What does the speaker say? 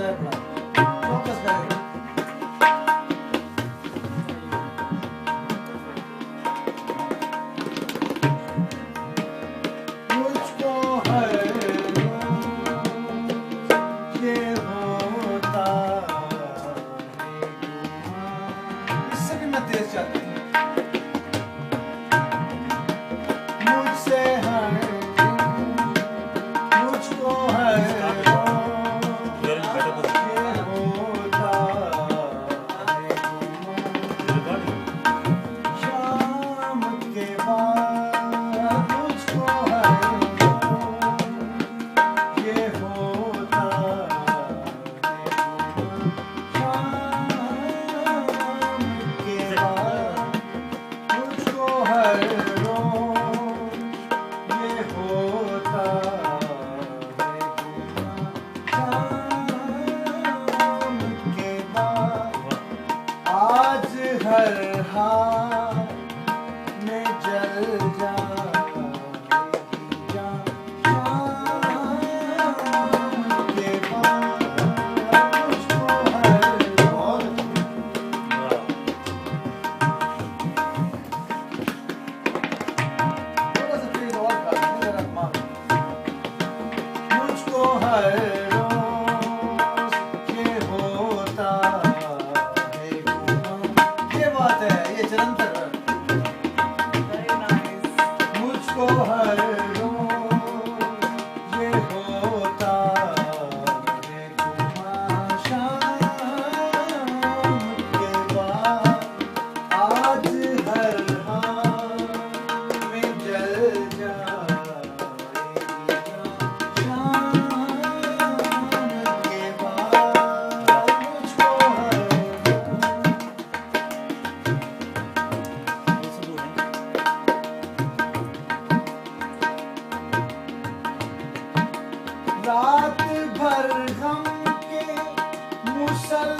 जाए अपना फोकस करें। मुझको हर ये होता इससे भी मैं तेज चाहता हूँ। मुझसे हर मुझको हर हर हाल में जल जाएगी जान के बाद मुझको हर रोज थोड़ा सा तेज और गा जरा मार मुझको हर रोज ये होता मुझको हर रोज ये होता है शाम के बाद आज हर हाल में जल जाएगी शाम के बाद मुझको हर रात भर गम के मुसल